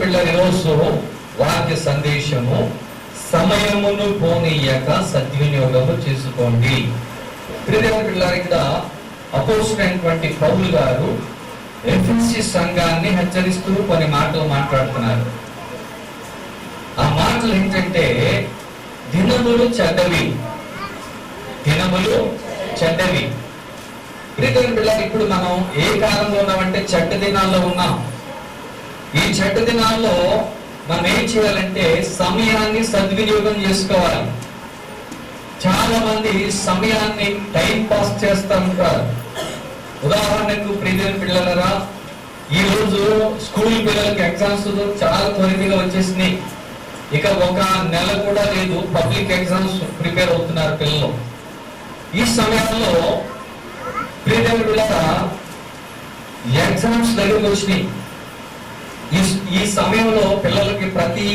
పిల్లలు ఈరోజు వాక్య సందేశము సమయమును పోనీయక సద్వినియోగము చేసుకోండి. ప్రియమైన పిల్లలు, ఇక్కడ అపోస్తలుడైనటువంటి పౌలు గారు ఎఫెసీ సంఘాన్ని హెచ్చరిస్తూ కొన్ని మాటలు మాట్లాడుతున్నారు. ఆ మాటలు ఏంటంటే దినములు చెడ్డవి, దినములు చెడ్డవి. ప్రియమైన పిల్లలు, ఇప్పుడు మనం ఏ కాలంలో ఉన్నామంటే చెడ్డ దినాల్లో ఉన్నాం. ఈ చెడ్డ దినాల్లో మనం ఏం చేయాలంటే సమయాన్ని సద్వినియోగం చేసుకోవాలి. చాలా మంది సమయాన్ని టైం పాస్ చేస్తూ ఉంటారు. ఉదాహరణకు ప్రియమైన పిల్లలరా, ఈ రోజు స్కూల్ పిల్లలకి ఎగ్జామ్స్ చాలా త్వరగా వచ్చేసినాయి. ఇక ఒక నెల కూడా లేదు, పబ్లిక్ ఎగ్జామ్స్ ప్రిపేర్ అవుతున్నారు పిల్లలు. ఈ సమయంలో ప్రియమైన పిల్లలరా, ఎగ్జామ్స్ దగ్గరకు వచ్చినాయి. ఈ సమయంలో పిల్లలకి ప్రతి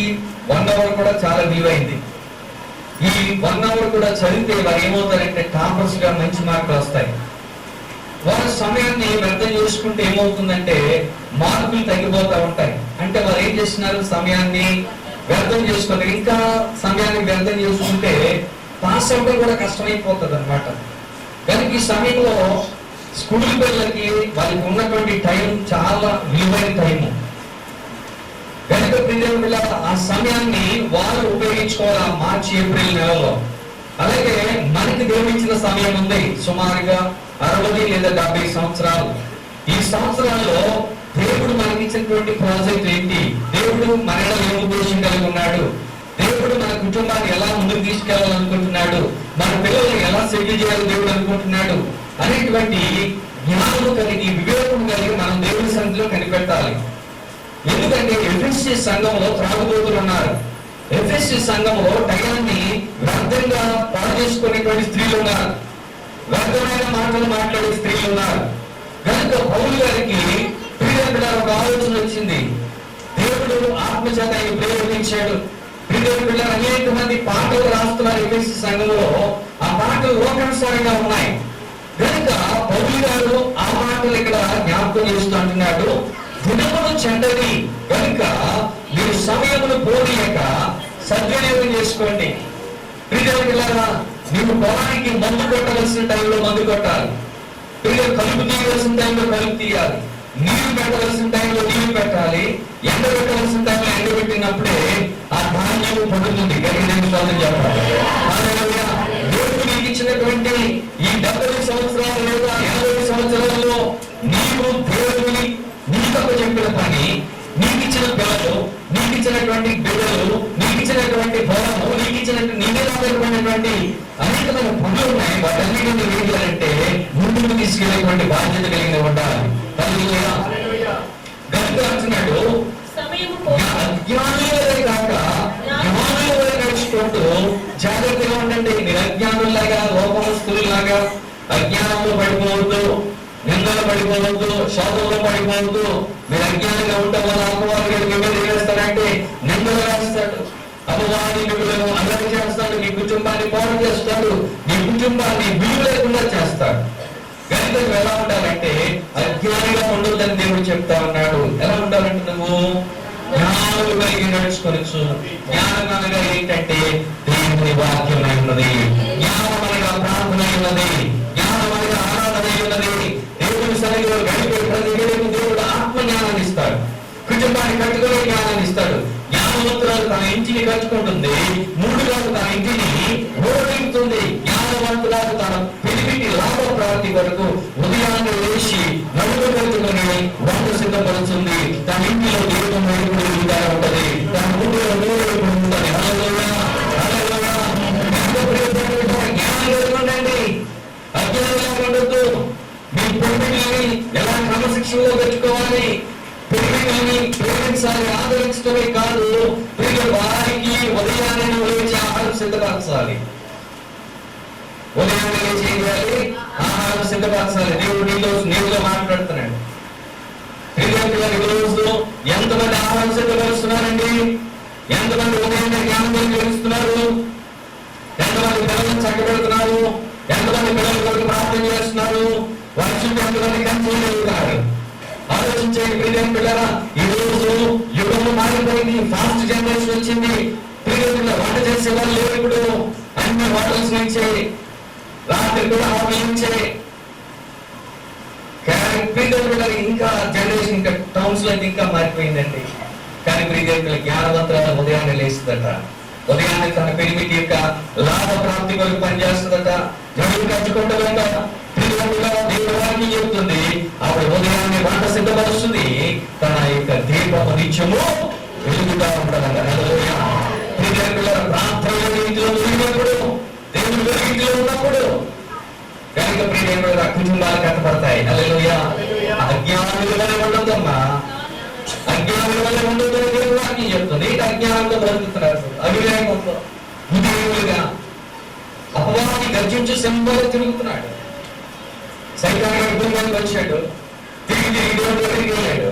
1 hour కూడా చాలా విలువైంది. ఈ 1 hour కూడా చదివితే వారు ఏమవుతారంటే టాపర్స్ గా మంచి మార్కులు వస్తాయి. వారి సమయాన్ని వ్యర్థం చేసుకుంటే ఏమవుతుందంటే మార్కులు తగ్గిపోతూ ఉంటాయి. అంటే వారు ఏం చేస్తున్నారు, సమయాన్ని వ్యర్థం చేసుకుంటారు. ఇంకా సమయాన్ని వ్యర్థం చేసుకుంటే పాస్ అవ్వడం కూడా కష్టమైపోతుంది అనమాట. కనుక ఈ సమయంలో స్కూల్ పిల్లలకి వాళ్ళకి ఉన్నటువంటి టైం చాలా విలువైన టైము. కనుక ప్రియమైన ఆ సమయాన్ని వారు ఉపయోగించుకోవాలి. మార్చి ఏప్రిల్ నెలలో. అలాగే మనకి దేవుడిచ్చిన సమయం ఉంది, సుమారుగా 60 లేదా 70 సంవత్సరాలు. ఈ సంవత్సరాల్లో దేవుడు మనకిచ్చినటువంటి ప్రాజెక్ట్ ఏంటి, దేవుడు మన ఏం ఉద్దేశం కలిగి ఉన్నాడు, దేవుడు మన కుటుంబాన్ని ఎలా ముందుకు తీసుకెళ్లాలనుకుంటున్నాడు, మన పిల్లల్ని ఎలా సెటిల్ చేయాలని దేవుడు అనుకుంటున్నాడు అనేటువంటి జ్ఞానం కలిగి, వివేకం కలిగి మనం దేవుడి సన్నిధిలో కనిపెట్టాలి. ఎందుకంటే ఎఫెసీ సంఘంలో త్రాగుబోతులు ఉన్నారు. ఎఫెసీ సంఘంలో టయాన్ని వ్యర్థంగా పాడు చేసుకునేటువంటి స్త్రీలు ఉన్నారు. వ్యర్థమైన మాటలు మాట్లాడే స్త్రీలు ఉన్నారు. కనుక పౌలు గారికి ప్రియమైన ఒక ఆలోచన వచ్చింది. దేవుడు ఆత్మచేత ప్రేరేపించాడు. ప్రియమైన అనేక మంది పాటలు రాస్తున్నారు ఎఫెసీ సంఘంలో. ఆ పాటలు లోకానుసారంగా ఉన్నాయి. కనుక పౌలు గారు ఆ మాటలు ఇక్కడ జ్ఞాపకం చేస్తూ అంటున్నాడు, దినములు చెడ్డవి కనుక మీరు సమయమును పోనీయక సద్వినియోగం చేసుకోండి. ప్రియమైన మీరు పొలానికి మందు కొట్టవలసిన టైంలో మందు కొట్టాలి. కలుపు తీయవలసిన టైంలో కలుపు తీయాలి. నీరు పెట్టవలసిన టైంలో నీరు పెట్టాలి. ఎండ పెట్టవలసిన టైంలో ఎండ పెట్టినప్పుడే ఆ ధాన్యం పడుతుంది. చెప్పాలి. దేవుడు నీకు ఇచ్చినటువంటి ఈ 70 సంవత్సరాలు లేదా 80 సంవత్సరాలలో నీవు దేవుడిని నీకు చెప్పిన పని, నీకు ఇచ్చిన పిల్లలు, నీకు ఇచ్చినటువంటి బిడ్డలు, నీకు ఇచ్చినటువంటి పొలము, నీకు ఇచ్చినటువంటి నీళ్ళటువంటి అనేకమైన పనులు ఉన్నాయి. వాటన్నిటిని ఏం చేయాలంటే ముందుకు తీసుకెళ్లేటువంటి బాధ్యత కలిగి ఉండాలి. గనుక అంటున్నాడు, అజ్ఞానులే కాక జ్ఞానుల నడుచుకుంటూ జాగ్రత్తగా ఉండండి. మీరు అజ్ఞానుల్లాగా, లోపస్తులాగా అజ్ఞానంలో పడిపోవద్దు, నిందలు పడిపోవద్దు, శోధంలో పడిపోవద్దు. మీరు అజ్ఞానంగా ఉండడం వల్ల అమ్మవారు మిమ్మల్ని ఏం చేస్తారంటే నిందలు రాస్తాడు. అమ్మవారి మిమ్మల్ని అల్లరి చేస్తాడు, మీ కుటుంబాన్ని పాడు చేస్తాడు, మీ కుటుంబాన్ని విలువ లేకుండా చేస్తాడు. కనుక ఎలా ఉండాలంటే అజ్ఞానిగా ఉండొద్దని దేవుడు చెప్తా ఉన్నాడు. ఎలా ఉండాలంటే నువ్వు జ్ఞానులు కలిగి నడుచుకోవచ్చు. జ్ఞానం అనగా ఏంటంటే దేవుని వాక్యం అయి ఉన్నది, జ్ఞానం అనగా ప్రార్థన అయి ఉన్నది, జ్ఞానం అనగా ఆరాధన అయి ఉన్నది. దేవుని సన్నిధిలో గడిపే ప్రతి వ్యక్తికి దేవుడు ఆత్మ జ్ఞానాన్ని ఇస్తాడు, కుటుంబాన్ని కట్టుకునే జ్ఞానాన్ని ఇస్తాడు. జ్ఞానవంతురాలు తన ఇంటిని కట్టుకుంటుంది, మూడుగాలు తన ఇంటిని ఓడిస్తుంది. జ్ఞానవంతురాలు తన పిలిపిటి లాభ ప్రాప్తి వరకు ఉదయాన్నే లేచి నడుము పెట్టుకుని వంట సిద్ధపడుతుంది. తన ఇంటిలో దేవుడు మెరుగుగా ఉంటది, తన ఊరిలో ఉంటుంది. జ్ఞానం ఉండండి, అజ్ఞానంగా ఉండద్దు. మీ పిలిపిటిని ఎలా క్రమశిక్షణలో పెట్టుకోవాలి, పిలిపిటిని ప్రేమించాలి, ఆదరించడమే కాదు, వారికి ఉదయాన్నే లేచి ఆహారం సిద్ధపరచాలి. ఉదయాన్నే లేచి ఏం చేయాలి, ఆహారం సిద్ధపరచాలి. దేవుడు నీలో మాట్లాడుతున్నాడు. రోజు ఎంతమంది ఆహారం సిద్ధపరుస్తున్నారండి? ఎంతమంది ఉదయాన్నే జ్ఞానం తెలుస్తున్నారు? ఎంతమంది పిల్లలను చక్కబెడుతున్నారు? ఎంతమంది పిల్లల కొరకు ప్రార్థన చేస్తున్నారు? వారి చుట్టూ ఎంతమంది కన్సల్ట్ అవుతున్నారు? ఆలోచించే ప్రియమైన పిల్లరా, ఈ రోజు యుగ లోకము మారిపోయింది, ఫాస్ట్ జనరేషన్ వచ్చింది. ప్రియులు వంట చేసే వాళ్ళు లేరు ఇప్పుడు, అన్ని హోటల్స్ నుంచే, రాత్రి కూడా హోటల్ నుంచే. కానీ ప్రియులు ఇంకా జనరేషన్ ఇంకా టౌన్స్ లో ఇంకా మారిపోయిందండి. కానీ ప్రియులు జ్ఞానవంతుల ఉదయాన్నే లేస్తుందట, ఉదయాన్నే తన పెరిమిటి యొక్క లాభ ప్రాప్తి కొరకు పనిచేస్తుందట, జడులు కట్టుకుంటుందట. దేవుడు వాక్యం చెబుతుంది, ఆవిడ ఉదయాన్నే వంట సిద్ధపరుస్తుంది, తన యొక్క దీపము నిత్యము వెలుగుతా ఉంటుందట. ప్రాంతంలో ఇంట్లో ఉన్నప్పుడు, దేవుడు ఇంట్లో ఉన్నప్పుడు కనుక ప్రియుల కుటుంబాలు కట్టబడతాయి. హల్లెలూయా. అజ్ఞానుల వల్ల ఉండదమ్మా, అజ్ఞానుల వల్ల ఉండదు దేవుడు వాక్యం చెప్తుంది. అజ్ఞానంతో బ్రతుకుతున్నారు, అవివేకంతో, బుద్ధిహీనులుగా, అపవాది గర్జించు సింహంలో తిరుగుతున్నాడు. సైతాన్ని కుటుంబానికి వచ్చాడు, తిరిగి దేవుడి దగ్గరికి వెళ్ళాడు.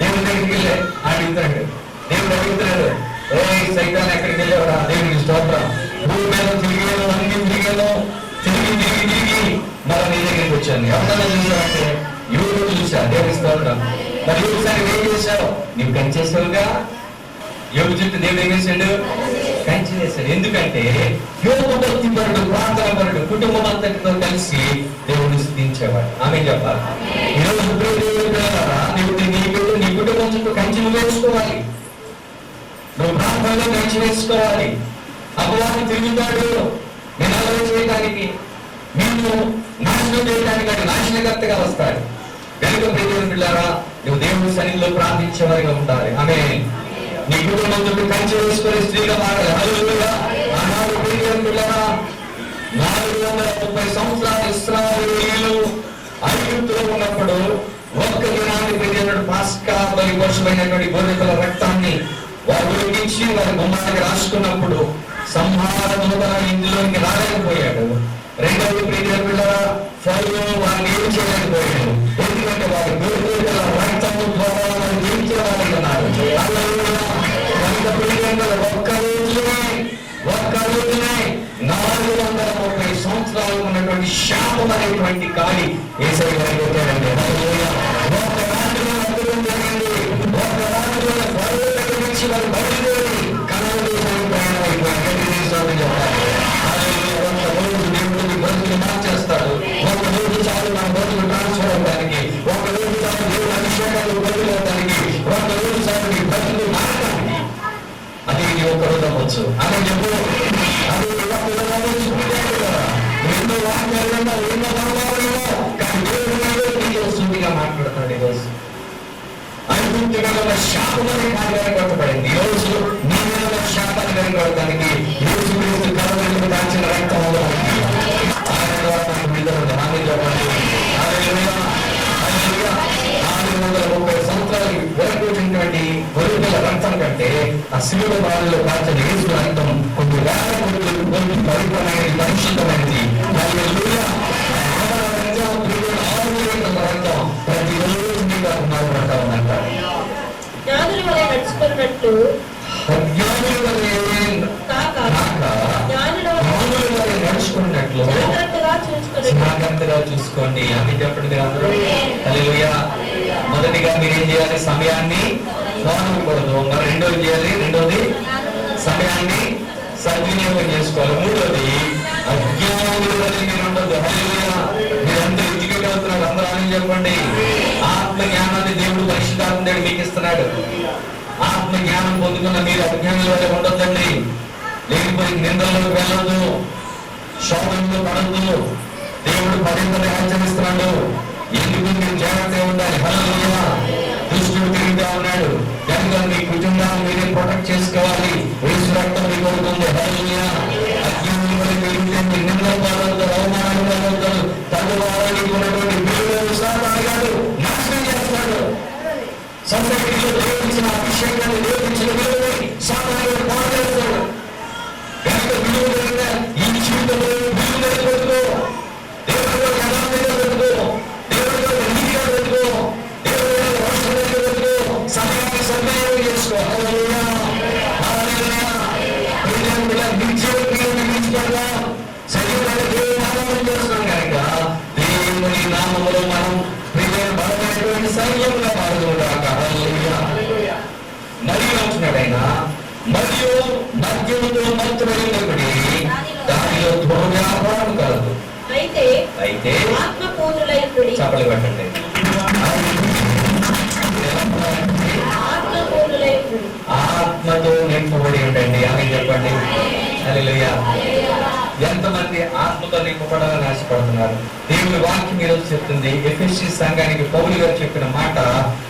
దేవుడి దగ్గరికి వెళ్ళి అడుగుతాడు, దేవుడు అడుగుతున్నాడు, ఏ సైతాన్ని ఎక్కడికి వెళ్ళావురా? దేవుడికి స్తోత్రం. భూమి మీద తిరిగాను, అన్ని తిరిగాను, తిరిగి తిరిగి తిరిగి మన నీ దగ్గరికి వచ్చాను. ఎవరన్నా చూసావంటే యూట్యూబ్ చూసా. దేవుడికి స్తోత్రం. మరి ఒకసారి ఏం చేశావు? నీవు కంచేసావుగా. యోగు చుట్టూ దేవుడు ఏం చేశాడు? కంచి చేశాడు. ఎందుకంటే యోగు భక్తిపరుడు, ప్రార్థన పరుడు, కుటుంబం అంతటితో కలిసి దేవుడు స్థుతించేవాడు. ఆమె చెప్పాలి. ఈరోజు నీ కుటుంబం చుట్టూ కంచి నువ్వు వేసుకోవాలి, నువ్వు ప్రాంతంలో కంచి వేసుకోవాలి. అపవాది తిరుగుతాడు నినాదం చేయడానికి, నిన్ను నాశనం చేయడానికి, అది నాశనకర్తగా వస్తాడు. కనుక ప్రియమైన పిల్లారా, నువ్వు దేవుడి సన్నిధిలో ప్రార్థించేవారిగా ఉండాలి. ఆమె నీ కుటుంబం చుట్టూ కంచి వేసుకొని స్త్రీగా మారాలి. హల్లెలూయా. ఆనాడు ప్రియమైన పిల్లారా, 430 సంవత్సరాలు ఇశ్రాయేలీయులు ఐగుప్తులో ఉన్నప్పుడు ఒక్క దినాన్ని ప్రియమైన పాస్కా బలి పశువైనటువంటి గొర్రెల రక్తాన్ని వారు ఉడికించి వారి గుమ్మానికి రాసుకున్నప్పుడు సంహార దూత ఇందులోకి రాలేకపోయాడు. రెండవది ప్రియమైన పిల్లారా, ఫరో వారిని ఏం చేయలేకపోయాడు. ఎందుకంటే వారి గొర్రెల రక్తము ద్వారా వారు జీవించేవారు అన్నారు. ఒక్క రోజునే 430 సంవత్సరాలు ఉన్నటువంటి శాపం అనేటువంటి గాలి యేసయ్య వారికి వచ్చాడండి. ఒక్క రాత్రిలో అద్భుతం జరిగింది. ఒక్క రాత్రిలో ఫరో దగ్గర నుంచి వారు బయలుదేరి కనాను దేశానికి ప్రయాణం అయిపోయారు. ఒక్క రోజు దేవుడికి బతుకులు మార్చేస్తాడు. ఒక్క రోజు చాలు మన బతుకులు ట్రాన్స్ఫర్ అవడానికి, ఒక్క రోజు చాలు దేవుడు అభిషేకాలు బతుకులు అవడానికి, ఒక్క రోజు చాలు నీ బతుకులు మారడానికి. అది నీ ఒక్క రోజు అవ్వచ్చు. అదే చెప్పు, అది ఎన్నో వాక్యాలలో ఎన్నో అనుభవాలలో, కానీ దేవుడు శుద్ధిగా మాట్లాడుతున్నాడు. ఈరోజు ఐగుప్తుల శాపమని కార్యపడబడింది. ఈ రోజు నీ మీద శాపాన్ని కనబడటానికి యేసు క్రీస్తు కలవరికి దాచిన రక్తం ఆయన ద్వారా విడుదల. హామీ చెప్పండి. 430 సంవత్సరాలు వెరగొట్టినటువంటి గొర్రెల రక్తం కంటే ఆ శిలువ బాధలో కాల్చిన యేసు రక్తం కొన్ని వేల కోట్లు పరిపూర్ణమైనది, పరిశుద్ధమైనది. రక్తం ప్రతిరోజు మీకు మాట్లాడుతూ ఉందంట. జ్ఞానుల వలె నడుచుకున్నట్టు నడుచుకున్నట్లు జాగ్రత్తగా చూసుకోండి అని చెప్పండి అందరూ. హల్లెలూయా. మొదటిగా మీరేం చేయాలి? సమయాన్ని వాడకూడదు. మరి రెండోది చేయాలి, రెండోది సమయాన్ని సద్వినియోగం చేసుకోవాలి. మూడోది అజ్ఞానుల వలె మీరు ఉండదు. హల్లెలూయా. మీరందరూ ఇంటికెళ్తున్నారు, అందరూ అని చెప్పండి. ఆత్మ జ్ఞానాన్ని దేవుడు పరిశుద్ధాత్మ దేవుడు మీకు ఇస్తున్నాడు. ఆత్మ జ్ఞానం పొందుకున్న మీరు అజ్ఞానుల వల్ల ఉండొద్దండి. లేకపోతే నిందలకు వెళ్ళదు, శోధనలో పడద్దు. దేవుడు పదే హెచ్చరిస్తున్నాడు. ఎందుకు మీరు జాగ్రత్తగా ఉండాలి. హల్లెలూయా. దుష్టుడు తిరుగుతా ఉన్నాడు కనుక మీ కుటుంబాన్ని మీరే ప్రొటెక్ట్ చేసుకోవాలి. యేసు రక్తం మీకు అవుతుంది. హల్లెలూయా. అజ్ఞానుల వల్ల తిరిగితే మీ నిందలు పాలవుతారు, అవమానాలు పాలవుతారు. తల్లివారానికి ఉన్నటువంటి బిల్లులను సాధారణాలు నాశనం చేస్తాడు. సొసైటీలో దేవుడిచ్చిన అభిషేకాన్ని, దేవుడిచ్చిన విలువని సాధారణ పాలు చేస్తాడు. కనుక విలువ కలిగిన ఈ జీవితంలో విలువ పెట్టుకో, దేవుడిలో యథార్థంగా పెట్టుకో, దేవుడిలో నీతిగా పెట్టుకో, దేవుడిలో రోషంగా పెట్టుకో, సమయాన్ని సద్వినియోగం చేసుకో. హల్లెలూయా. హల్లెలూయా. శరీరాన్ని దేవుని ఆరాధన చేస్తున్నాం కనుక దేవుని నామములో మనం బలమైనటువంటి సైన్యంగా మారుతుందాక. హల్లెలూయా. అంటున్నాడు ఆయన, మరియు మద్యముతో మత్తుబడి దానిలో దుర్వ్యాపారం కలదు. అయితే ఆత్మపూర్ణులైనప్పుడు చప్పలు పెట్టండి. ఆత్మతో నింపబడి ఉండండి. ఆమె చెప్పండి. హల్లెలూయా. ఎంతమంది ఆత్మతో నింపబడాలని ఆశపడుతున్నారు? దేవుని వాక్యం ఈరోజు చెప్తుంది. ఎఫెసీ సంఘానికి పౌలు గారు చెప్పిన మాట,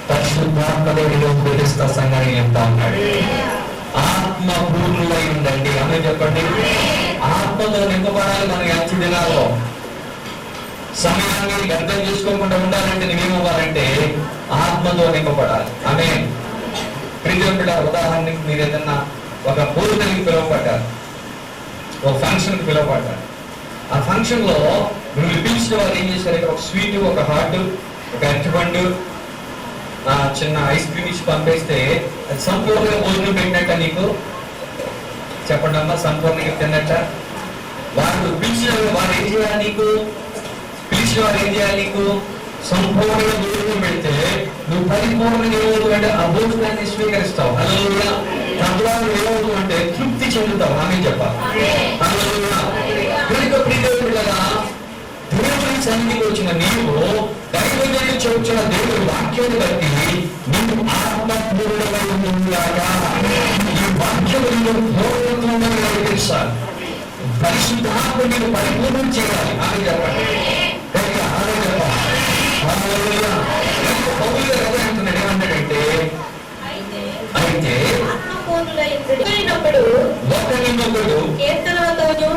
పరిశుద్ధాత్మదేవుడిలో బోధిస్తా సంఘాన్ని చెప్తా ఉన్నాడు. ఆత్మ పూర్ణులై ఉండండి. ఆమె చెప్పండి. ఆత్మతో నింపబడాలి. మన అంచు దినాల్లో సమయాన్ని వ్యర్థం చేసుకోకుండా ఉండాలంటే నువ్వేమవ్వాలంటే ఆత్మతో నింపబడాలి. ఆమె ప్రియుల ఉదాహరణకి మీరు ఏదన్నా ఒక భోజనానికి పిలువపడ్డారు, ఒక ఫంక్షన్కి పిలువపడ్డారు. ఆ ఫంక్షన్ లో మిమ్మల్ని పిలిచిన వారు ఏం చేశారు? ఒక స్వీట్, ఒక హాట్, ఒక అరటిపండు, చిన్న ఐస్ క్రీమ్ ఇచ్చి పంపిస్తే అది సంపూర్ణంగా భోజనం పెట్టినట్ట నీకు? చెప్పండి అమ్మా, సంపూర్ణంగా తిన్నట్ట? వారు పిలిచిన వారు ఏం చేయాలి? నీకు పిలిచిన వారు ఏం చేయాలి? నీకు సంపూర్ణంగా భోజనం పెడితే నువ్వు పరిపూర్ణంగా ఏమవుతుందంటే ఆ భోజనాన్ని స్వీకరిస్తావు. హల్లెలూయా. తద్వారా ఏమవుతుందంటే తృప్తి చెందుతావు. ఆమె చెప్పాలి. హల్లెలూయా. కనుక ప్రియదేవుడిగా దేవుని సన్నిధికి వచ్చిన నీవు దైవజనుడు చెబుతున్న దేవుడి వాక్యాన్ని బట్టి నువ్వు ఆత్మపూర్ణమై ఉండాలా. ఈ వాక్యము నువ్వు పూర్ణత్వంగా నడిపించాలి. పరిశుద్ధాత్మ నేను పరిపూర్ణం చేయాలి. ఆమె చెప్పండి. ఆమె చెప్పాలి. పౌలు గారు ఎవరు అంటున్నాడు? ఏమంటాడంటే, అయితే ఒకరినొకడు కీర్తనలతోనూ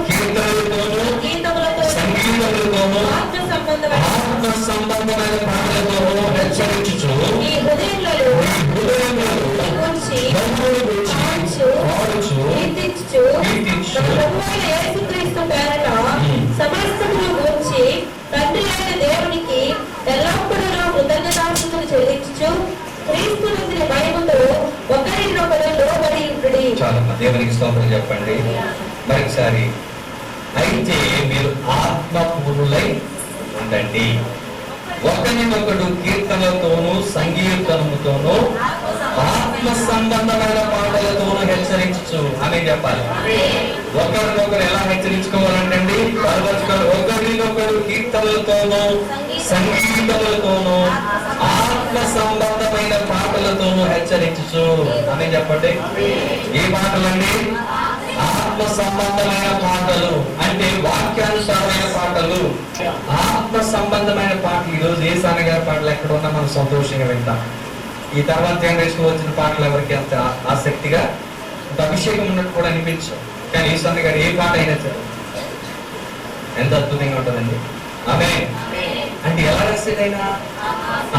సంగీతములతోనూ ఆత్మ సంబంధమైన పాటలతోనూ హెచ్చరించుచు మీ హృదయములలో ప్రభువును గూర్చి పాడుచు కీర్తించుచు యేసుక్రీస్తు పేరట సమస్తమును గూర్చి తండ్రి అయిన దేవునికి ఎల్లప్పుడూ కృతజ్ఞతాస్తుతులు చెల్లించుచు క్రీస్తునందు భయముతో ఒకరినొకరు లోబడి ఉండుడి. చాలమ్మా, దేవునికి స్తోత్రం చెప్పండి మరొకసారి. అయితే మీరు ఆత్మపూర్ణులై ఉండండి. ఒకరినొకడు కీర్తనలతోనూ సంగీతముతోనూ ఆత్మ సంబంధమైన పాటలతోనూ హెచ్చరించు అని చెప్పాలి. ఒకరినొకరు ఎలా హెచ్చరించుకోవాలంటండి? ఒకరినొకరు కీర్తనలతోనూ సంగీతములతోనూ ఆత్మ సంబంధమైన పాటలతోనూ హెచ్చరించు అని చెప్పండి. ఏ పాటలండి? ఆత్మ సంబంధమైన పాటలు అంటే వాక్యానుసారమైన పాటలు. ఆత్మ సంబంధమైన పాటలు. ఈరోజు ఏ సానగారి పాటలు ఎక్కడ ఉన్నా మనం సంతోషంగా వింటాం. ఈ తర్వాత జనరేషన్ వచ్చిన పాటలు ఎవరికి అంత ఆసక్తిగా, అంత అభిషేకం ఉన్నట్టు కూడా అనిపించవు. కానీ ఈ సాన గారు ఏ పాట అయినా సరే ఎంత అద్భుతంగా ఉంటుందండి. ఆమె అంటే ఎలా రాశాడు ఆయన?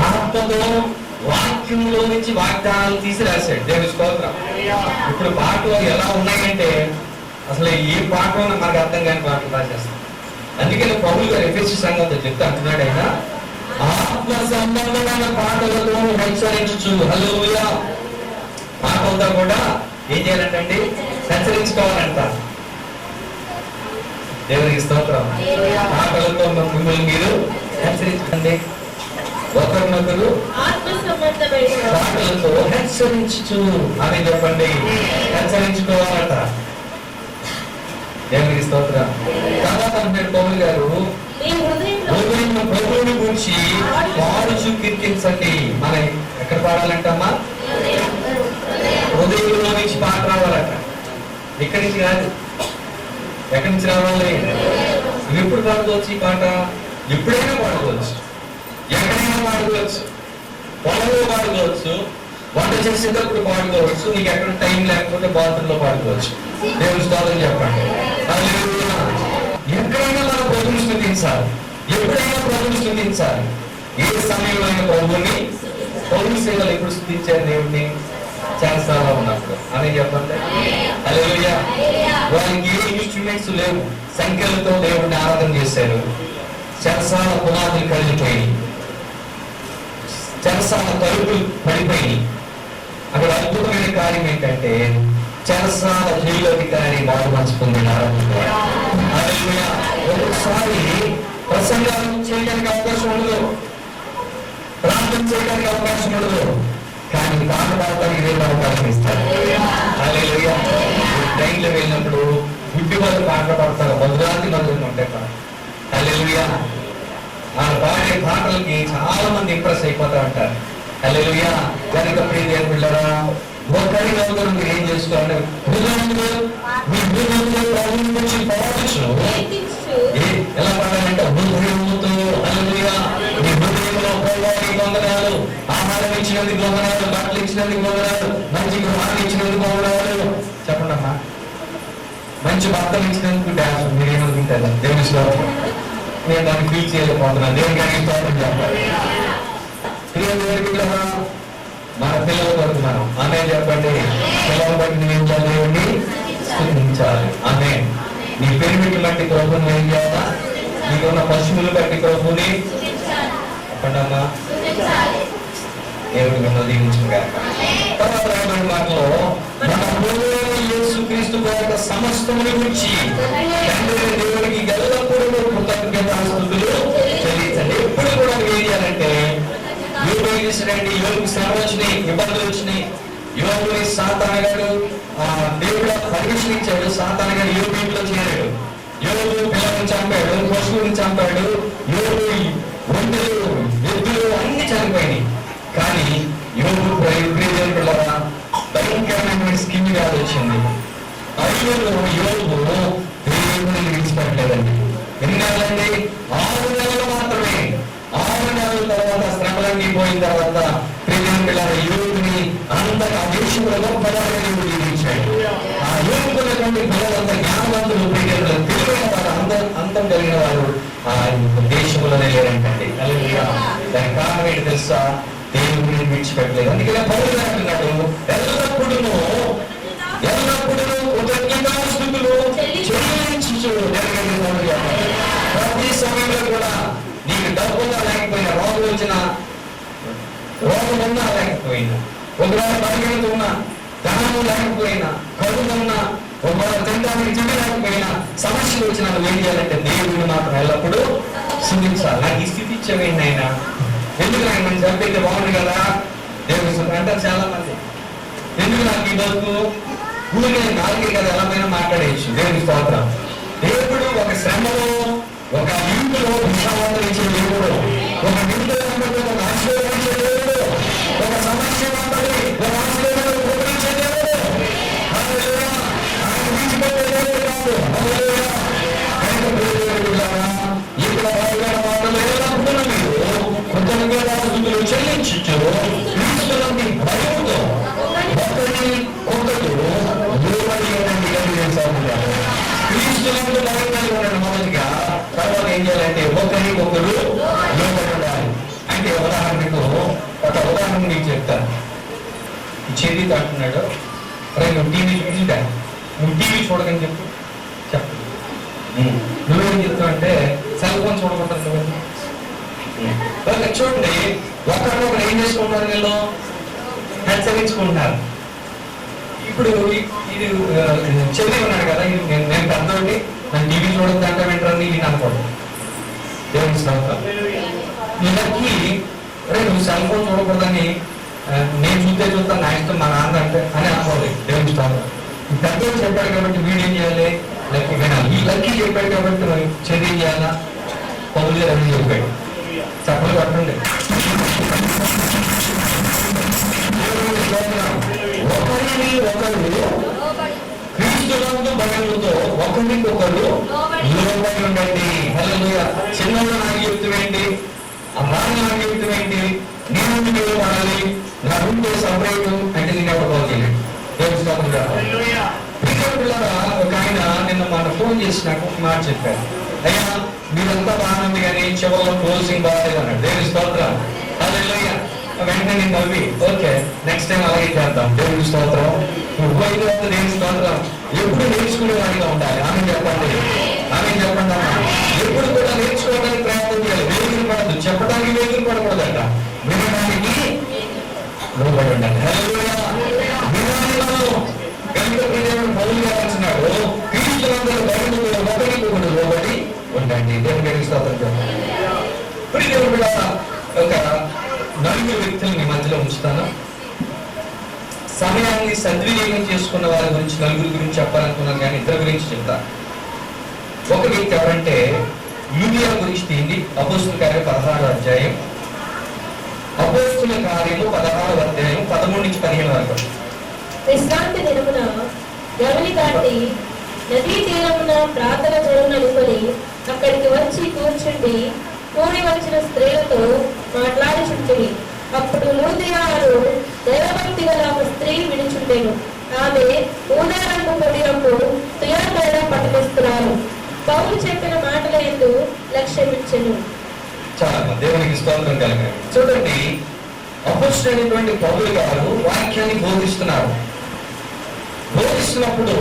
ఆత్మతో వాక్యంలో నుంచి వాగ్దానాలు తీసి రాశాడు. దేవుని స్తోత్రం. ఇప్పుడు పాటలు ఎలా ఉన్నాయంటే అసలు ఏ పాటలో మనకు అర్థం కాని పాటలు రాసేస్తాం. అందుకని పౌలు గారు ఎఫెసీ సంఘంతో చెప్తే అంటున్నాడు ఆయన, ఆత్మ సంబంధమైన పాటలతో హెచ్చరించు. హల్లెలూయా. పాటలతో కూడా ఏం చేయాలంటండి? హెచ్చరించుకోవాలంట. దేవునికి స్తోత్రం. పాటలతో మిమ్మల్ని మీరు హెచ్చరించండి. ఒకరినొకరు పాటలతో హెచ్చరించు అని చెప్పండి. హెచ్చరించుకోవాలట. దేవునికి స్తోత్రం. తర్వాత అంటాడు పౌలు గారు, ప్రభువుని గురించి పాడుచు కీర్తించండి. మన ఎక్కడ పాడాలంటమ్మా? హృదయంలో నుంచి పాట రావాలట. ఇక్కడి నుంచి కాదు. ఎక్కడి నుంచి రావాలి? నువ్వు ఎప్పుడు పాడుకోవచ్చు ఈ పాట? ఎప్పుడైనా పాడుకోవచ్చు, ఎక్కడైనా పాడుకోవచ్చు. పొలంలో పాడుకోవచ్చు, వంట చేసేటప్పుడు పాడుకోవచ్చు, నీకు ఎక్కడ టైం లేకపోతే బాత్రూంలో పాడుకోవచ్చు. దేవుని స్తోత్రం చెప్పండి. ఎక్కడైనా మనం ప్రభువుని స్తుతించాలి, ఎప్పుడైనా ప్రభువుని స్తుతించాలి. ఏ సమయంలో అయినా ప్రభువుని, పౌలు సేవలు ఎప్పుడు స్తుతించారు దేవుడిని? చాలాసార్లు ఉన్నప్పుడు అని చెప్పండి. హల్లెలూయా. వారికి ఏ ఇన్స్ట్రుమెంట్స్ లేవు, సంఖ్యలతో దేవుడిని ఆరాధన చేశారు. చెరసాల పునాదులు కలిగిపోయి, చెరసాల తలుపులు పడిపోయి. అక్కడ అద్భుతమైన కార్యం ఏంటంటే చెరసాల జైలధికారి బాధ పంచుకుంది. ఒకసారి ప్రసంగాలు చేయడానికి అవకాశం ఉండదు, ప్రార్థన చేయడానికి అవకాశం ఉండదు. కానీ పాట పాడటానికి దేవుడు అవకాశం ఇస్తాడు. హల్లెలూయా. ట్రైన్లో వెళ్ళినప్పుడు గుడ్డి వాళ్ళు పాటలు పాడతారు, మధురాతి మధురంగా ఉంటాయి పాట. హల్లెలూయా. వాళ్ళు పాడే పాటలకి చాలా మంది ఇంప్రెస్ అయిపోతా ఉంటారు. హల్లెలూయా. కనుక ప్రియ దేవుని బిడ్డలారా, ఒకరినొకరు మీరు ఏం చేసుకోవాలి? హృదయంలో మీ హృదయంలో ప్రభువుని గురించి పాడొచ్చు. ఎలా పాడాలంటే హృదయముతో. హల్లెలూయా. మీ హృదయంలో ప్రభువానికి వందనాలు, ఆహారం ఇచ్చినందుకు వందనాలు, బట్టలు ఇచ్చినందుకు వందనాలు, మంచి గృహాన్ని ఇచ్చినందుకు వందనాలు. చెప్పండి అమ్మా. మంచి భర్తలు ఇచ్చినందుకు డాన్స్. మీరేమనుకుంటారు? దేవుని స్తోత్రం. నేను దాన్ని ఫీల్ చేయలేకపోతున్నాను. దేవునికి అన్ని స్తోత్రం చెప్పాలి. మన పిల్లల కొరకు మనం ఆమె చెప్పండి. పిల్లల బట్టి ఏం చేయాలి? స్తుతించాలి. ఆమె నీ పెరిమిటి బట్టి ప్రభుని ఏం చేయాలా? నీకున్న పశువులు బట్టి ప్రభుని చెప్పండి అమ్మా. దేవుడు మిమ్మల్ని దీవించుగా. తర్వాత రాబోయే మాటలో మన ప్రభువైన యేసుక్రీస్తు యొక్క సమస్తముని గురించి తండ్రి దేవునికి ఎల్లప్పుడూ కృతజ్ఞతాస్తుతులు చెల్లించండి. ఎప్పుడు కూడా ఏం చేయాలంటే, యోగు ఏం చేశాడండి? యోగుకి శ్రమ వచ్చినాయి, ఇబ్బందులు వచ్చినాయి. యోగుని సాతానగాడు దేవుడు పర్మిషన్ ఇచ్చాడు. సాతానగాడు యోగు ఇంట్లో చేరాడు. యోగు పిల్లల్ని చంపాడు, పశువుని చంపాడు. యోగు ఒంటెలు, ఎద్దులు అన్ని చనిపోయినాయి. కానీ యోగు పిల్లల భయంకరమైన స్కిన్ వ్యాధి వచ్చింది. అయ్యోలో యోగు దేవుని విడిచిపెట్టలేదండి. ఎన్ని నెలలండి? 6 నెలలు మాత్రమే. 6 నెలల తర్వాత శ్రమలన్నీ పోయిన తర్వాత పిల్లల యోగుని అంతగా దేశంలో గొప్పగా దీవించాడు. ఆ యోగుకున్నటువంటి పిల్లలంతా జ్ఞానవంతులు, తెలివైన వారు, అంతం కలిగిన వారు ఆ దేశంలోనే లేరంటండి. దానికి కారణం ఏంటి తెలుసా? దేవుడిని విడిచిపెట్టలేదు. అందుకనే పౌలు అంటున్నాడు, ఎల్లప్పుడూ కృతజ్ఞతాస్తుతులు చెల్లించుచు. ప్రతి సమయంలో కూడా నీకు డబ్బుగా లేకపోయినా, రోగం వచ్చిన రోగం ఉన్నా లేకపోయినా, ఒకవేళ బలహీనత ఉన్నా, ధనము లేకపోయినా, కరువు ఉన్నా, ఒకవేళ తినడానికి తిండి లేకపోయినా, సమస్యలు వచ్చిన ఏం చేయాలంటే దేవుడిని మాత్రం ఎల్లప్పుడూ స్తుతించాలి. నాకు ఈ స్థితి ఇచ్చేవేంటి ఆయన? ఎందుకు నాకు నేను చంపైతే బాగుంది కదా? దేవుడు అంటారు చాలా మంది. ఎందుకు నాకు ఈ బతుకు? ఊరికే నాలుగే కదా, ఎలాగైనా మాట్లాడేయచ్చు. దేవుని స్తోత్రం. దేవుడు ఒక శ్రమలో, ఒక ఇంట్లో విషావంతం ఇచ్చే దేవుడు, ఒక ఇంట్లో ఒక ఆశీర్వదించే దేవుడు, ఒక సమస్య ఒక ఆశీర్వాదం ఉపయోగించే దేవుడు. ఆయన విడిచిపెట్టే దేవుడు కాదు. ఇక్కడ మాటలు మీరు కృతజ్ఞతాస్తుతులు చెల్లించు. క్రీస్తునందు భయముతో ఒకరిని ఒకరు లోబడి క్రీస్తునందు భయం కలిగి ఉండండి మొదటిగా. తర్వాత ఏం చేయాలంటే ఒకరి ఒకరు లోబడి ఉండాలి. అంటే ఉదాహరణకు ఒక ఉదాహరణ మీకు చెప్తాను. చెల్లి అంటున్నాడు, నువ్వు టీవీ చూసిందా? నువ్వు టీవీ చూడకని చెప్పు. నువ్వేం చెప్తావు అంటే సెల్ ఫోన్ చూడకూడదు. చూడండి, ఒకరినొకరు ఏం చేసుకుంటారు? వీళ్ళు హెచ్చరించుకుంటారు. ఇప్పుడు ఇది చెల్లి ఉన్నాడు కదా, నేను పెద్దోండి, నన్ను టీవీ చూడద్దు అంటే వింటారని నేను అనుకోండి. దేవుని స్తోత్రం. వీళ్ళకి నువ్వు సెల్ ఫోన్ చూడకూడదని నేను చూస్తాను, నా ఇష్టం, మా నాన్న అంటే అని అనుకోవాలి. దేవుని స్తోత్రం. పెద్దోడు చెప్పాడు కాబట్టి వీడు ఏం చేయాలి? లక్కీ వినాలి. ఈ లక్కీ చెప్పాడు కాబట్టి చెల్లి చేయాలా? పౌలు రవి చెప్పాడు. చెప్పలు పట్టండి. ఒకరిని ఒకరు క్రీస్తునందు భయముతో ఒకరికొకరు లోబడి ఉండండి. హల్లెలూయా. చిన్నగా నాకు చెప్తామేంటి? ఆ బాగా నాకు చెప్తామేంటి? నేను మీరు పడాలి, నా ఉంటే సపరేట్ అంటే నేను ఎవరు పోగలేదు. ఒక ఆయన నిన్న మన ఫోన్ చేసి నాకు ఒక మాట చెప్పారు. అయ్యా మీరంతా బాగుంది కానీ చివరిలో క్లోజింగ్ బాగాలేదు అన్నాడు. దేవుని స్తోత్రం. హల్లెలూయా. వెంటనే నేను నవ్వి, ఓకే నెక్స్ట్ టైం అలాగే చేద్దాం. దేవుని స్తోత్రం. దేవుని స్తోత్రం. ఎప్పుడు నేర్చుకునేవాడిగా ఉండాలి. ఆమె చెప్పండి, ఆమె చెప్పండి అమ్మా. ఎప్పుడు కూడా నేర్చుకోవడానికి ప్రయత్నం చేయాలి. వేగులు పడద్దు, చెప్పడానికి వేగులు పడకూడదట, వినడానికి లోబడి ఉండాలి. హల్లెలూయా. వినాలను కనుక పౌలు గారు క్రీస్తునందు భయముతో ఒకరికొకరు లోబడి ఉండండి. దేవుని స్తోత్రం. ఒక 4 వ్యక్తులు మీ మధ్యలో ఉంచుతాను. సమయాన్ని సద్వినియోగం చేసుకున్న వారి గురించి నలుగురి గురించి చెప్పాలనుకున్నాను, కానీ ఇద్దరు గురించి చెప్తా. ఒక వ్యక్తి ఎవరంటే యూలియా గురించి తీయండి. అపోస్తుల కార్యం 16వ అధ్యాయం, అపోస్తుల కార్యము 16వ అధ్యాయం 13 నుంచి 15 వరకు. విశ్రాంతి దినమున గవని దాటి నదీ తీరమున ప్రార్థన జరుగుననుకొని అక్కడికి వచ్చి కూర్చుండి కూడి వచ్చిన స్త్రీలతో మాట్లాడుచుంటిరి. అప్పుడు లూదియాను దైవభక్తి గల ఒక స్త్రీ వినుచుండెను. ఆమె ఊదారంగు పొడియంపు తుయాతైన పట్టణిస్తున్నారు. పౌలు చెప్పిన మాటల యందు లక్ష్యమిచ్చెను. చాలా దేవునికి స్తోత్రం కలగాలి. చూడండి, అపోస్తలుడైనటువంటి పౌలు గారు వాక్యాన్ని బోధిస్తున్నారు. బోధిస్తున్నప్పుడు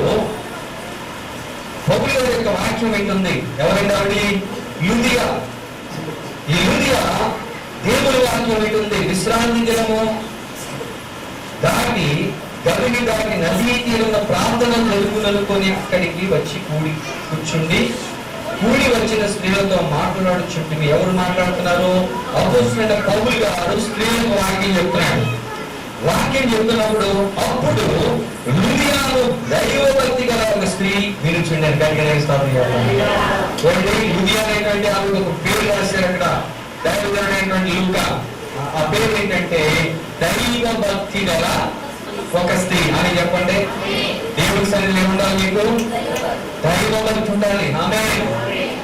పౌలు గారి యొక్క వాక్యం ఏంటుంది? ఎవరైనా యూదియా. ఈ యూదియా దేవుని వాక్యం ఏంటుంది? విశ్రాంతి దినము దాటి గవిని దాటి నదీ తీరున్న ప్రార్థన జరుగుననుకొని అక్కడికి వచ్చి కూర్చుండి కూడి వచ్చిన స్త్రీలతో మాట్లాడుచుంటుంది. ఎవరు మాట్లాడుతున్నారు? అపోస్తలుడైన పౌలు గారు స్త్రీలకు వాక్యం చెప్తున్నాడు. వాక్యం చెప్తున్నప్పుడు అప్పుడు లుదియాను దైవభక్తి గల ఒక స్త్రీ వినుచుండని లుదియా అనేటువంటి ఆమె ఒక పేరు రాశారు అక్కడ. దైవజనుడైనటువంటి లూకా, ఆ పేరు ఏంటంటే దైవ భక్తి గల ఒక స్త్రీ అని చెప్పండి. దేవుడి సన్నిధిలో ఉండాలి, మీకు దైవ భక్తి ఉండాలి. ఆమేన్,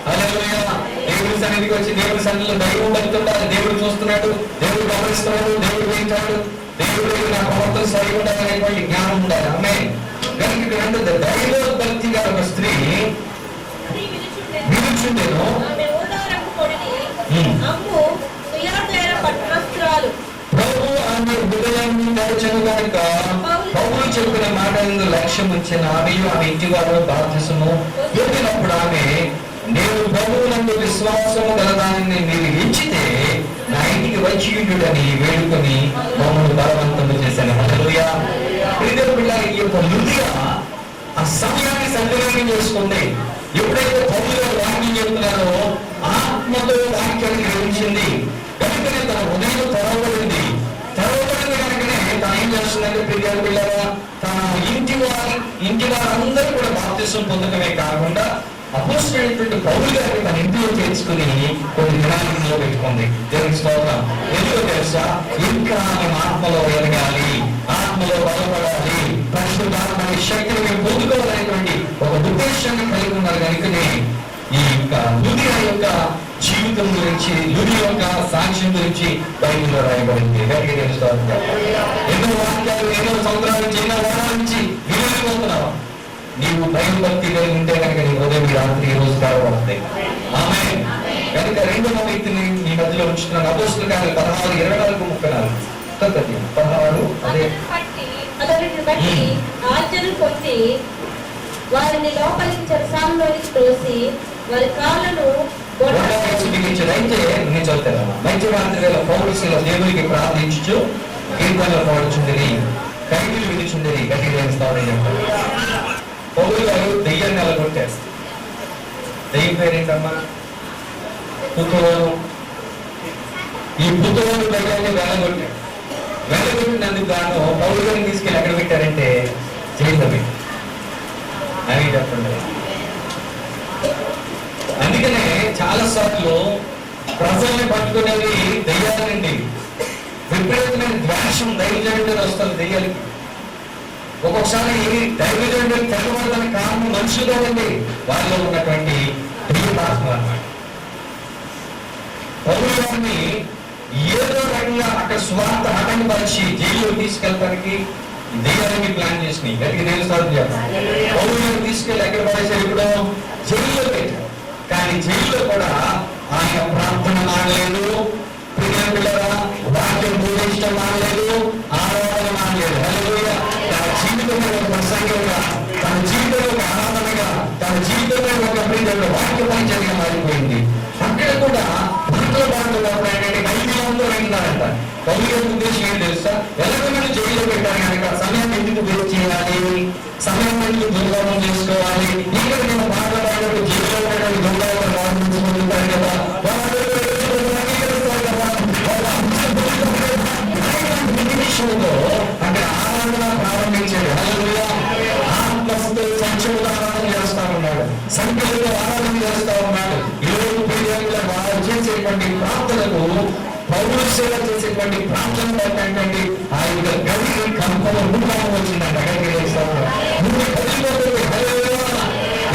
హల్లెలూయా. దేవుడి సన్నిధికి వచ్చి దేవుడి సన్నిధిలో దైవ భక్తి ఉండాలి. దేవుడు చూస్తున్నాడు, దేవుడు గమనిస్తున్నాడు, దేవుడు వింటాడు, దేవుడు నా ప్రవర్తన సరి ఉండాలనేటువంటి జ్ఞానం ఉండాలి. ఆమేన్. కనుక ఇక్కడ దైవ భక్తి గల ఒక స్త్రీ వినుచుండెను. ఆమె ఊదారంగు పొడిని అమ్ము తుయాతైన పట్టణస్థురాలు. ప్రభు ఆమె హృదయాన్ని నడిచెను గనుక పౌలు చెప్పిన మాట యందు లక్ష్యం ఉంచిన ఆమెయు ఆమె ఇంటి వారు బాప్తిసము పొందినప్పుడు ఆమె, నేను ప్రభువునందు విశ్వాసము గలదాన్ని మీరు ఎంచితే నా ఇంటికి వచ్చి ఉండుడని వేడుకొని మమ్మల్ని బలవంతము చేశాను. హల్లెలూయా. ప్రియమైన పిల్లలు, ఈ యొక్క లుదియా ఆ సమయాన్ని సద్వినియోగం చేసుకుంది. ఎప్పుడైతే పౌలు గారు వాక్యం చెప్తున్నారో ఆత్మతో వాక్యాన్ని గ్రహించింది. కనుకనే తన హృదయం తెరవబడింది. కనుకనే తను ఏం చేస్తుందంటే, ప్రియమైన పిల్లరా, తన ఇంటి వారందరూ కూడా బాప్తిసం పొందడమే కాకుండా అపోస్తలుడైనటువంటి పౌలు గారిని తన ఇంటిలో చేర్చుకుని కొన్ని దినాలలో పెట్టుకుంది. దేవుని స్తోత్రం. ఎందుకో తెలుసా? ఇంకా మేము ఆత్మలో ఎదగాలి, ఆత్మలో బలపడాలి, పరిశుద్ధాత్మ శక్తిని మేము పొందుకోవాలనేటువంటి ఒక ఉద్దేశాన్ని కలిగి ఉన్నారు. కనుకనే ఈ యొక్క లుదియా యొక్క జీవితం గురించి, లుదియా యొక్క సాక్ష్యం గురించి బైబిల్లో రాయబడింది. ఎన్నో వాక్యాలు, ఎన్నో సంవత్సరాల నుంచి, ఎన్నో వారాల నుంచి వినిపోతున్నావా? నీవు దైవభక్తి కలిగి ఉంటే కనుక నీ హృదయం రాత్రి ఈ రోజు కావబడుతుంది. ఆమేన్. కనుక రెండవ వ్యక్తిని మీ మధ్యలో ఉంచుతున్నాను. అపోస్తలుల కార్యాలు 16, 24, 34. 16 అతనిని బట్టి ఆజ్ఞలు పొంది వారిని లోపలికి చెరసాలలోనికి తోసి వారి కాళ్ళను అయితే నేను చదువుతాను. మంచి రాత్రి వేళ పౌరుషుల దేవునికి ప్రార్థించు కీర్తనలు పాడుచుండని, కైకులు విధిచుండని గట్టిగా వేస్తామని పౌలు గారు దెయ్యాన్ని అలగొట్టారు. దెయ్యం పేరేంటమ్మా? పుతోను. ఈ పుతోను దెయ్యాన్ని వెళ్ళగొట్టాడు. వెళ్ళగొట్టినందుకు గాను పౌలు గారిని తీసుకెళ్ళి ఎక్కడ పెట్టారంటే జైల్లో పెట్టి అని చెప్పండి. అందుకనే చాలా సార్లు ప్రజల్ని పట్టుకునేవి దెయ్యాలండి. విపరీతమైన ద్వేషం దైవజనుడు వస్తుంది దెయ్యాలకి. ఒక్కొక్కసారి దైవజనుడు తెగబడడానికి కారణం మనుషులు కాదండి, వాళ్ళలో ఉన్నటువంటి దైవాత్మ అన్నమాట. పౌలు గారిని ఏదో రకంగా అక్కడ స్వార్థ ఆటంకపరిచి జైల్లో తీసుకెళ్ళడానికి దెయ్యాలని ప్లాన్ చేసినాయి. గట్టిగా నేను సాధన చేస్తాను. పౌలు గారిని తీసుకెళ్ళి ఎక్కడ పడేసారు? ఇప్పుడు జైల్లో పెట్టారు. కానీ జైల్లో కూడా ఆయన ప్రార్థన మానలేదు, పిల్లరా వాక్యం బోధించడం మానలేదు, ఆరాధన మానలేదు. హల్లెలూయా. తన జీవితంలో ఒక ప్రసంగంగా, తన జీవితంలో ఒక ఆరాధనగా, తన జీవితంలో ఒక ప్రియమైన వాక్య పరిచయంగా మారిపోయింది. అక్కడ కూడా మాటలు ఐదు విన్నారంట. పౌలు గారి ఉద్దేశం ఏం తెలుసా? ఎలాగైనా జైల్లో పెట్టారు కనుక సమయం ఎందుకు వేస్ట్ చేయాలి, సమయం ఎందుకు దుర్గమం చేసుకోవాలి, ఇక్కడ నేను మాట్లాడాలి జైల్లో ఉండడానికి దుర్గమం ప్రారంభించుకుంటారు కదా, అంటే ఆరాధన పౌలు సేవ చేసేటువంటి ప్రాంతం ఏంటంటే ఆ యొక్క గది కంపం భూకంపం వచ్చిందంట.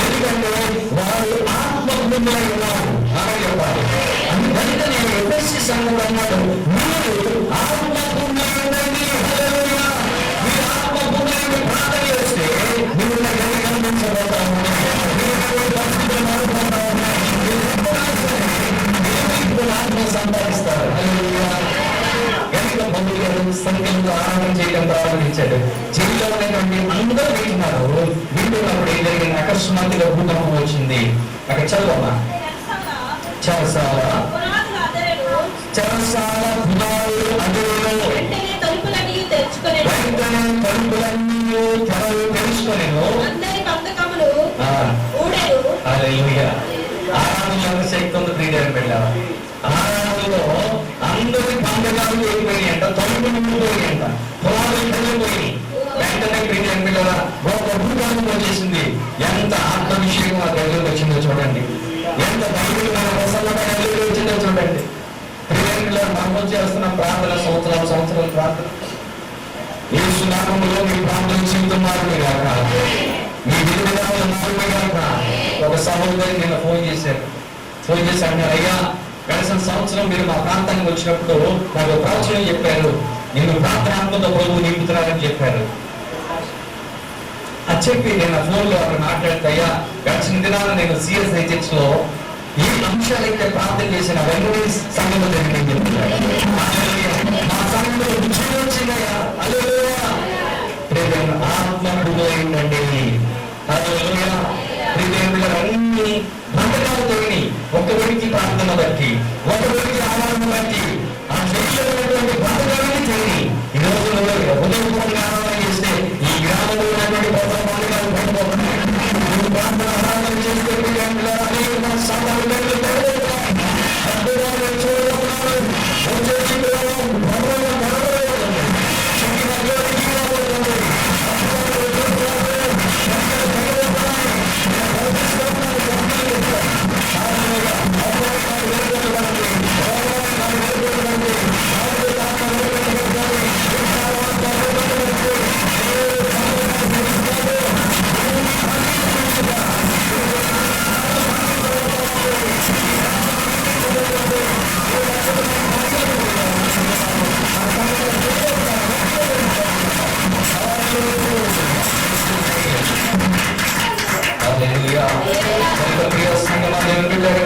ఎందుకంటే వారు ఆత్మభూములై ఉన్నారు. అందుకంటే నేను ఎఫెసీ సంఘంలో అన్నాడు, మీరు ఆత్మభూములై ఉండండి. మీరు ఆత్మభూములై ప్రార్థన చేస్తే మీరు గది కనిపించబోతా ఆత్మ సంపాదిస్తారు. గనుక పౌలు గారు సంఘంలో ఆరాధన చేయడం ప్రారంభించాడు. జైల్లో ఉన్నటువంటి అందరూ వింటున్నప్పుడు ఏం జరిగింది? అకస్మాత్తుగా భూకంపం వచ్చింది. అక్కడ చదవమ్మా. చెరసాల పునాదులు అదురులో వెంటనే తలుపులన్నీ తెరుచుకొనెను. హల్లెలూయా. ఆరాధనలో శక్తి ఉంది. ప్రియమైన బిడ్డలారా, ఆరాధనలో అందరి పండగలు అయిపోయాయంట, తలుపులు పోయాయంట, పునాదులు పోయి వెంటనే ప్రియమైన బిడ్డలారా ఒక భూకంపం వచ్చేసింది. ఎంత ఆత్మవిషయం ఆ దగ్గరకు వచ్చిందో చూడండి. ఎంత బైబిల్ మన ప్రసన్నమైన దగ్గరకు వచ్చిందో చూడండి. ప్రియమైన బిడ్డలారా, మనం చేస్తున్న ప్రార్థన సంవత్సరాలు ప్రార్థన యేసు నామములో మీ ప్రార్థన జీవితం మారుమే కాక, మీ విలువలు మారుమే కాక. ఒక సహోదరి నేను ఫోన్ చేసి అన్నారు, అయ్యా గడిచిన సంవత్సరం మీరు మా ప్రాంతానికి వచ్చినప్పుడు నాకు ప్రవచనం చెప్పారు, నిన్ను ప్రార్థనాత్మతో ప్రభువు నింపుతున్నారని చెప్పారు. అది చెప్పి నేను ఆ ఫోన్ లో అక్కడ మాట్లాడితే, అయ్యా గడిచిన దినాన నేను సిఎస్ఐ చర్చ్ లో ఈ అంశాలైతే ప్రార్థన చేసిన అవన్నీ సంఘంలో జరిగిందని చెప్తున్నాడు. మా సంఘంలో విజయం వచ్చిందయ్యా. ఆత్మకుడు ఏంటండి. అన్ని బంధకాలతో ఒకరికి ప్రార్థన బట్టి, ఒకరికి ఆరాధన బట్టి ఆ శరీరమైనటువంటి బంధకాలని చేయి. ఈ రోజు ఉదయపూర్వకంగా ఆరాధన చేస్తే ఈ గ్రామంలో ఉన్నటువంటి బంధకాలు పడిపోతున్నాయి. ప్రార్థన ఆరాధన చేస్తే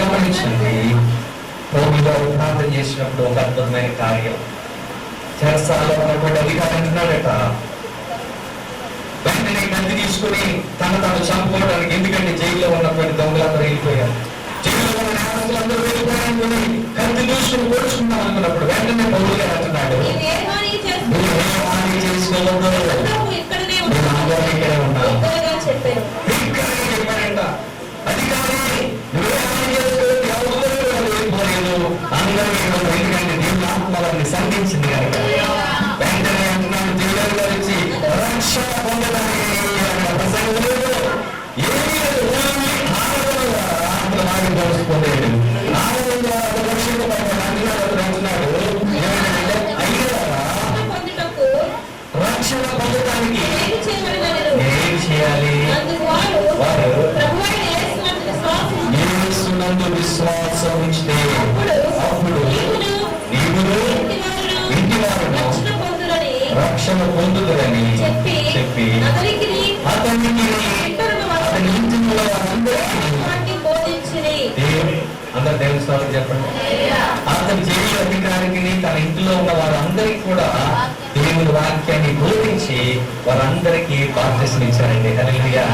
గమనించండి. పౌలు గారు ప్రార్థన చేసినప్పుడు ఒక అద్భుతమైన కార్యం. చెరసాలలో ఉన్నటువంటి అధికారి అంటున్నాడట, వెంటనే కత్తి తీసుకుని తను చంపుకోవడానికి, ఎందుకంటే జైల్లో ఉన్నటువంటి దొంగలందరూ వెళ్ళిపోయారు, జైల్లో ఉన్న నేరస్తులందరూ వెళ్ళిపోయారనుకుని కత్తి తీసుకుని పోల్చుకుందాం అనుకున్నప్పుడు వెంటనే పౌలు గారు అంటున్నాడు, ఇక్కడే ఉన్నాను. చెప్పాడంట అధికారి, అందరూ ఎందుకంటే దేవుని ఆత్మ వారిని సంధించింది కనుక. వెంటనే అంటున్నాను, దేవుడు గారు వచ్చి రక్షణ పొందడానికి పొందేడు రక్షణ పొందడానికి ఏం చేయాలి? వారు యేసునందు విశ్వాసం ఉంచితే అప్పుడు నీవును ఇంటి వారును రక్షణ పొందుతారని చెప్పి అతని ఇంటిలో అందరు దేవుని చెప్పండి. అతని జైలు అధికారికి తన ఇంటిలో ఉన్న వారందరికీ కూడా దేవుని వాక్యాన్ని బోధించి వారందరికీ బాప్తిసం ఇచ్చారండి. హల్లెలూయా.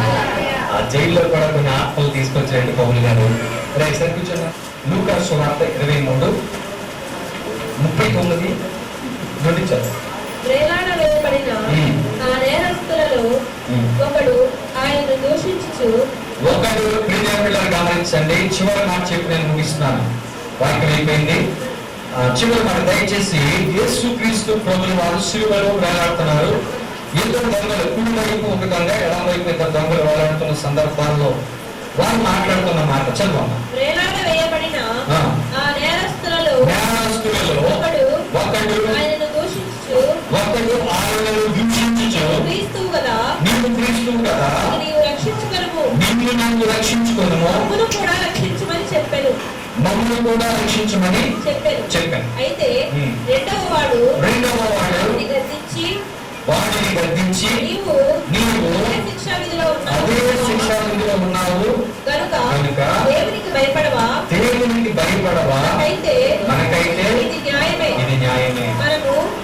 ఆ జైల్లో కూడా కొన్ని ఆత్మలు తీసుకొచ్చారండి పౌలు గారు. సరే కూర్చోండి. లూకా సువార్త 23:39 నుండి చదువు. ఒకడు గమనించండి. చివరి మాట చెప్పి నేను ముగిస్తున్నాను. వాక్యం అయిపోయింది. చివరి మాట దయచేసి, యేసుక్రీస్తు ప్రభువు వారు శిలువలో వేలాడుతున్నారు. ఇద్దరు దొంగలు, కుడి వైపు ఒక దొంగ, ఎడమ వైపు ఇద్దరు దొంగలు వేలాడుతున్న సందర్భాల్లో వారు మాట్లాడుతున్న మాట చదవమ్మా. నేరస్తులలో నన్ను కూడా రక్షించమని చెప్పాను. అయితే ఉమ్. రెండవ వాడు వాడిని గద్దించి నీవు అదే శిక్షా విధిలో ఉన్నావు కనుక దేవునికి భయపడవా మనకైతే ఇది న్యాయమే.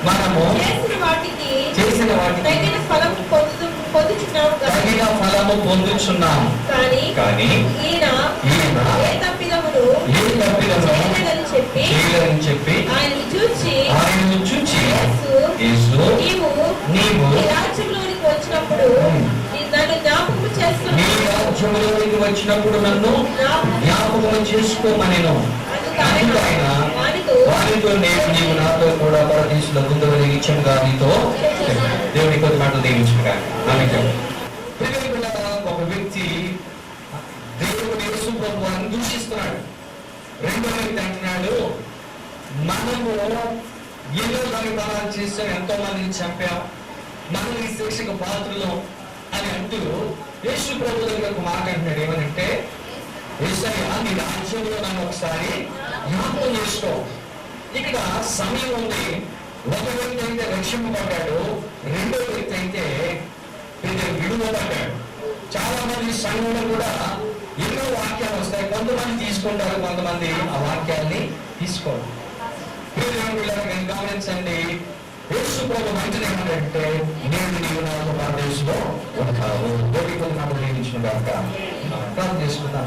మనము చేసిన వాటికి తగిన ఫలము పొందుచున్నాము. కానీ ఈయన ఏ తప్పిదమును చేయలేదని చెప్పి ఆయనను చూచి యేసు, నీవు ఈ రాజ్యంలోనికి వచ్చినప్పుడు నన్ను జ్ఞాపకం చేసుకోమనెను. అందుకు ఆయన వారితో నీవు నాతో కూడా పరదేశంలో ముందు ఇచ్చంగా నీతో దేవుని కొద్ది మాటలు దీవించుగా. ఒక వ్యక్తి దేవుని యేసు ప్రభువుని దూషిస్తున్నాడు. రెండో వ్యక్తి అంటున్నాడు, మనము ఎన్నో కార్యక్రమాలు చేస్తాం, ఎంతో మందిని చంపాం, మనం ఈ శిక్షకు పాత్రలు అని అంటూ యేసు ప్రభు దగ్గర ఒక మాట అంటున్నాడు. ఏమనంటే, యేసయ్యా నీ రాజ్యంలో నన్ను ఒకసారి జ్ఞాపకం చేసుకో. ఇక్కడ సమయం ఉంది. ఒక వ్యక్తి అయితే రక్షింపబడ్డాడు, రెండో వ్యక్తి అయితే విడువబడ్డాడు. చాలా మంది సంఘంలో కూడా ఎన్నో వాక్యాలు వస్తాయి. కొంతమంది తీసుకుంటారు, కొంతమంది ఆ వాక్యాన్ని తీసుకోరు. గమనించండి, యేసు ప్రభు మంచిది ఏమంటే, నేను నీవు నాకు పరదేశంలో ఉంటావు. దేవుడికి నాకు నియమించిన గాక ప్రార్థన చేసుకుంటాం.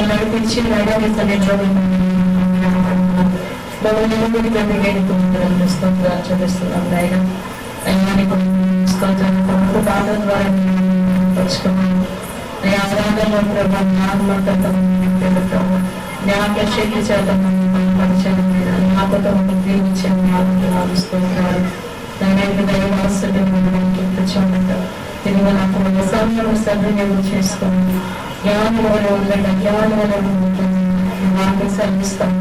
నడిపించి చూపిస్తున్నాం నాయన. పాట ద్వారా పరుచుకున్నాను. ఆరాధనలో ప్రభావ జ్ఞాపక శక్తి చేత పరిచయం జ్ఞాపకం దీవించాను. స్తోత్రాలు తిరిగి నాకు సమయం సద్వినియోగం చేసుకుని జ్ఞానంలో ఉండటం, జ్ఞానంలో వాక్యం సర్విస్తాను.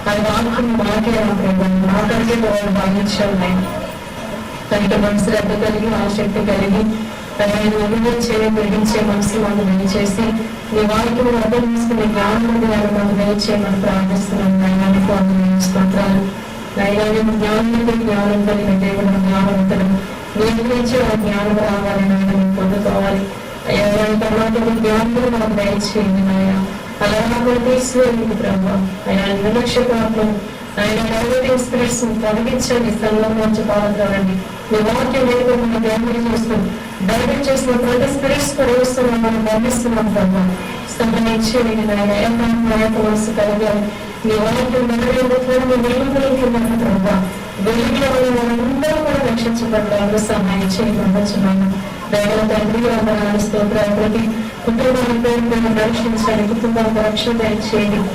అది వాక్యం మాకే మాకంటే భావించాలి. తనకి మనసు రద్దు కలిగి ఆసక్తి కలిగి గ్రహించే మనసు మాకు దయచేసి నీ వాక్యం అర్థం చేసుకునే జ్ఞానం మాకు దయచేయమని ప్రార్థిస్తున్నాను. స్తోత్రాలు నైనా జ్ఞానం జ్ఞానం కలిగిన దేవుడు జ్ఞానవంతులు నీ గురించి ఆ జ్ఞానం రావాలి, నాయన పొందుకోవాలి. ఎవరైనా తర్వాత జ్ఞానం మాకు దయచేయండి నాయన. అలా నాకు తీసుకు ప్రభావ ఆయన నిర్లక్ష్యపాత్రం ఆయన డైవర్టింగ్ స్పిరిట్స్ తొలగించండి. స్థలంలోంచి పాల్గొనండి. మీ వాక్యం లేకుండా దేవుడి చూస్తాం. డైవర్ట్ చేసిన ప్రతి స్పిరిట్స్ ప్రవేశిస్తున్నాం, మనం గమనిస్తున్నాం ప్రభావ. స్తంభనిచ్చేయండి నాయన. ఎంత మనసు కలగాలి. మీ వాక్యం వెలుగుతున్నాను ప్రభావ. వెలుగులో మనందరూ కూడా రక్షించబడ్డారు. సహాయం చేయబడుచున్నాను. దైవ తండ్రి వందనాలు స్తోత్రాలు. ప్రతి కుటుంబాన్ని పేరు రక్షించాలి. కుటుంబాన్ని రక్షణ దయచేయండి.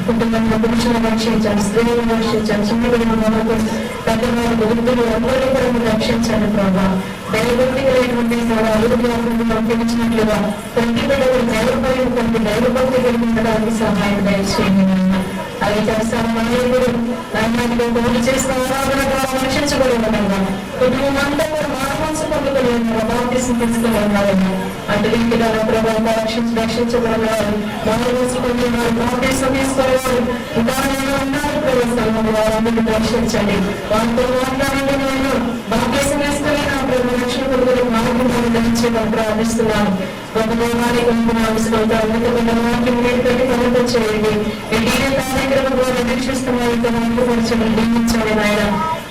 కుటుంబంలో పురుషులను రక్షించాలి, స్త్రీలను రక్షించాలి, చిన్నపిల్లలు పెద్దవాళ్ళు వృద్ధులు అందరూ కూడా మీరు రక్షించాలి ప్రభావ. దైవభక్తిగలైనటువంటి అభివృద్ధి పంపించినట్లుగా ప్రతి బిడ్డలు దైవభయం కంటే దైవభక్తి కలిగించడానికి సహాయం దయచేయండి. అవి చేస్తాను చేసిన ఆరాధన ద్వారా రక్షించబడిన కుటుంబం అంతా కూడా మానవాంశ పొందుకోలేదు బాప్తిసం తీసుకున్నారని అటువంటి ప్రభావం రక్షించబడినారు. మానవాంశ పొందినారు, బాప్తిసం తీసుకునేవారు ఉదాహరణలో ఉన్నారు. ప్రవేశాలను వారందరినీ రక్షించండి. వారితో మాట్లాడండి. నేను బాప్తిసం తీసుకుని నా ప్రభు రక్షణ పొందుకునే మార్గం ధరించేమని ప్రార్థిస్తున్నాను. కొంతమంది వాక్యం పెట్టి కనుక చేయండి. ఎన్టీఏ కార్యక్రమం ద్వారా వీక్షిస్తున్నారు. దీవించండి నాయన.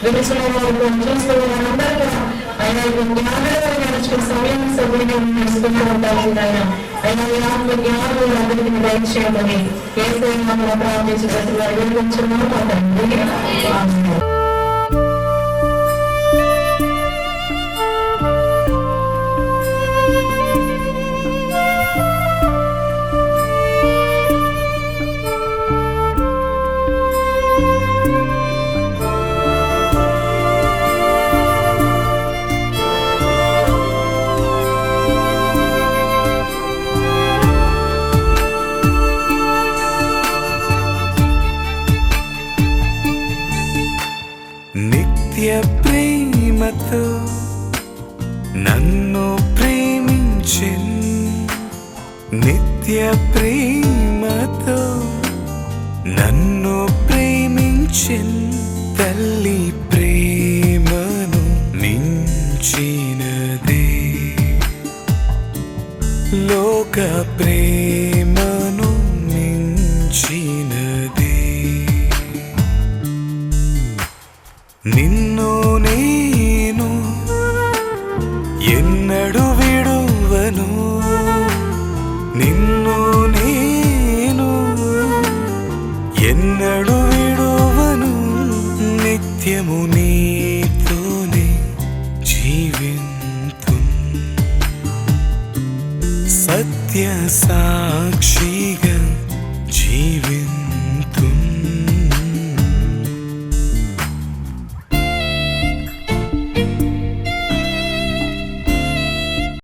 విలుచున్న వారు చూస్తున్న వారందరూ కూడా ఆయన జ్ఞానంలో నడుచుకుని సమయం సభ్యులు నడుచుకుంటూ ఉంటారు నాయన. ఆయన ఆత్మ జ్ఞానం అందరికీ దయచేయమని ఏసై నామమున ప్రార్థించి ప్రతి వారు వినిపించున్నాము తండ్రి. ఆమేన్. ప్రేమతో నన్ను ప్రేమించెన్, నిత్య ప్రేమతో నన్ను ప్రేమించెన్. తల్లి ప్రేమను మించినదే లోక ప్రేమ.